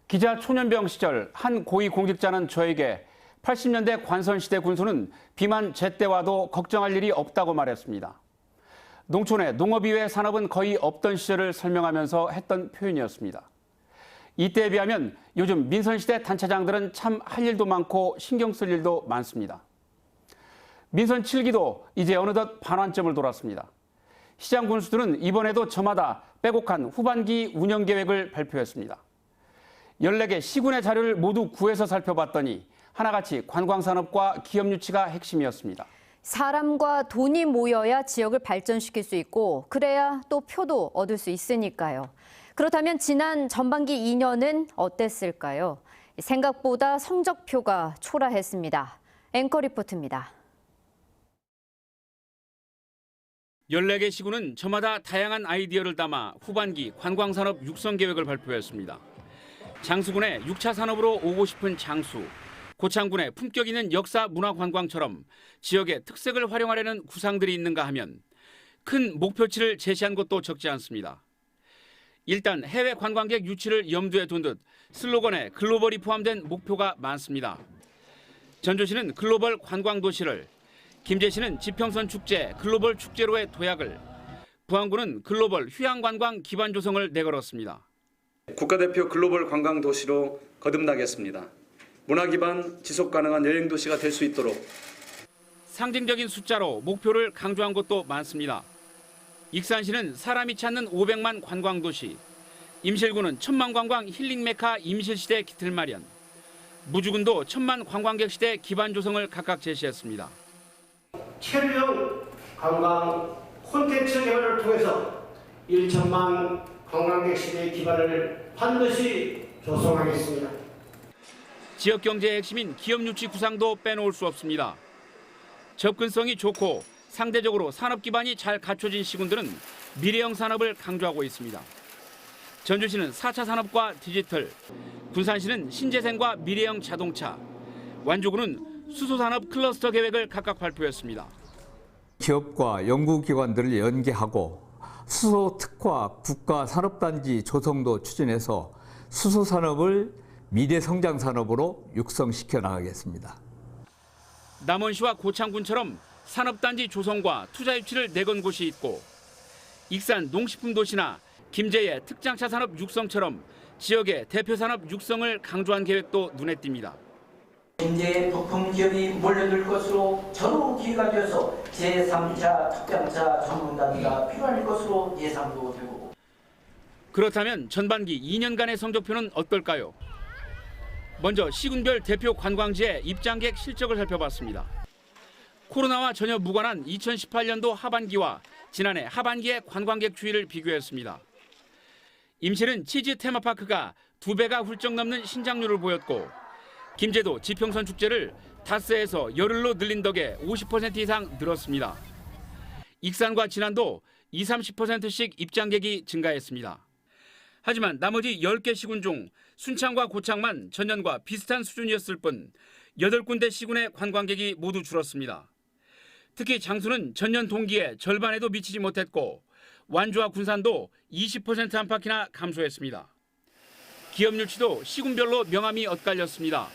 기자 초년병 시절 한 고위 공직자는 저에게 80년대 관선시대 군수는 비만 제때와도 걱정할 일이 없다고 말했습니다. 농촌에 농업 이외의 산업은 거의 없던 시절을 설명하면서 했던 표현이었습니다. 이때에 비하면 요즘 민선시대 단체장들은 참 할 일도 많고 신경 쓸 일도 많습니다. 민선 7기도 이제 어느덧 반환점을 돌았습니다. 시장 군수들은 이번에도 저마다 빼곡한 후반기 운영 계획을 발표했습니다. 14개 시군의 자료를 모두 구해서 살펴봤더니 하나같이 관광산업과 기업 유치가 핵심이었습니다. 사람과 돈이 모여야 지역을 발전시킬 수 있고 그래야 또 표도 얻을 수 있으니까요. 그렇다면 지난 전반기 2년은 어땠을까요? 생각보다 성적표가 초라했습니다. 앵커 리포트입니다. 14개 시군은 저마다 다양한 아이디어를 담아 후반기 관광산업 육성 계획을 발표했습니다. 장수군의 6차 산업으로 오고 싶은 장수, 고창군의 품격 있는 역사 문화관광처럼 지역의 특색을 활용하려는 구상들이 있는가 하면 큰 목표치를 제시한 것도 적지 않습니다. 일단 해외 관광객 유치를 염두에 둔 듯 슬로건에 글로벌이 포함된 목표가 많습니다. 전주시는 글로벌 관광도시를, 김제시는 지평선 축제 글로벌 축제로의 도약을, 부안군은 글로벌 휴양관광 기반 조성을 내걸었습니다. 국가대표 글로벌 관광도시로 거듭나겠습니다. 문화 기반 지속 가능한 여행 도시가 될 수 있도록. 상징적인 숫자로 목표를 강조한 곳도 많습니다. 익산시는 사람이 찾는 500만 관광도시, 임실군은 1000만 관광 힐링 메카 임실시대 기틀 마련, 무주군도 1000만 관광객 시대 기반 조성을 각각 제시했습니다. 체류형 관광 콘텐츠 개발을 통해서 1천만 관광객 시대의 기반을 반드시 조성하겠습니다. 지역 경제의 핵심인 기업 유치 구상도 빼놓을 수 없습니다. 접근성이 좋고 상대적으로 산업 기반이 잘 갖춰진 시군들은 미래형 산업을 강조하고 있습니다. 전주시는 4차 산업과 디지털, 군산시는 신재생과 미래형 자동차, 완주군은 수소산업 클러스터 계획을 각각 발표했습니다. 기업과 연구기관들을 연계하고 수소 특화 국가산업단지 조성도 추진해서 수소산업을 미래 성장 산업으로 육성시켜 나가겠습니다. 남원시와 고창군처럼 산업단지 조성과 투자 유치를 내건 곳이 있고 익산 농식품도시나 김제의 특장차 산업 육성처럼 지역의 대표 산업 육성을 강조한 계획도 눈에 띕니다. 김제의 부품 기업이 몰려들 것으로 전후 기회가 되어서 제3차 특장차 전문단지가 필요할 것으로 예상도 되고. 그렇다면 전반기 2년간의 성적표는 어떨까요? 먼저 시군별 대표 관광지의 입장객 실적을 살펴봤습니다. 코로나와 전혀 무관한 2018년도 하반기와 지난해 하반기의 관광객 추이를 비교했습니다. 임실은 치즈 테마파크가 2배가 훌쩍 넘는 신장률을 보였고 김제도 지평선 축제를 닷새에서 열흘로 늘린 덕에 50% 이상 늘었습니다. 익산과 진안도 20-30%씩 입장객이 증가했습니다. 하지만 나머지 10개 시군 중 순창과 고창만 전년과 비슷한 수준이었을 뿐 8군데 시군의 관광객이 모두 줄었습니다. 특히 장수는 전년 동기에 절반에도 미치지 못했고 완주와 군산도 20% 안팎이나 감소했습니다. 기업 유치도 시군별로 명암이 엇갈렸습니다.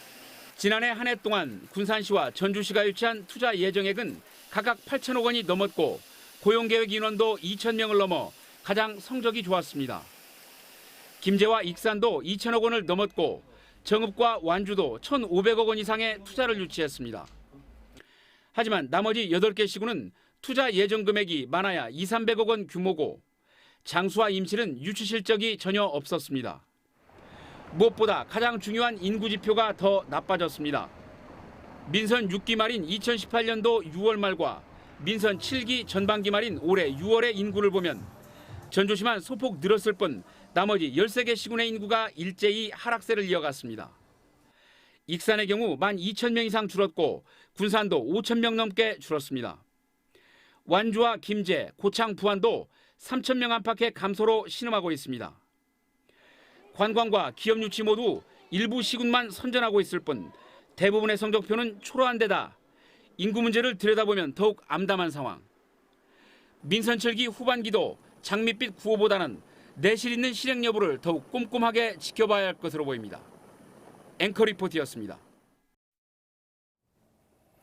지난해 한 해 동안 군산시와 전주시가 유치한 투자 예정액은 각각 8천억 원이 넘었고 고용계획 인원도 2,000명을 넘어 가장 성적이 좋았습니다. 김제와 익산도 2천억 원을 넘었고 정읍과 완주도 1,500억 원 이상의 투자를 유치했습니다. 하지만 나머지 8개 시군은 투자 예정 금액이 많아야 200-300억 원 규모고 장수와 임실은 유치 실적이 전혀 없었습니다. 무엇보다 가장 중요한 인구 지표가 더 나빠졌습니다. 민선 6기 말인 2018년도 6월 말과 민선 7기 전반기 말인 올해 6월의 인구를 보면 전주시만 소폭 늘었을 뿐 나머지 13개 시군의 인구가 일제히 하락세를 이어갔습니다. 익산의 경우 12,000명 이상 줄었고 군산도 5,000명 넘게 줄었습니다. 완주와 김제, 고창, 부안도 3,000명 안팎의 감소로 신음하고 있습니다. 관광과 기업 유치 모두 일부 시군만 선전하고 있을 뿐 대부분의 성적표는 초라한 데다 인구 문제를 들여다보면 더욱 암담한 상황. 민선 7기 후반기도 장밋빛 구호보다는 내실 있는 실행 여부를 더욱 꼼꼼하게 지켜봐야 할 것으로 보입니다. 앵커 리포트였습니다.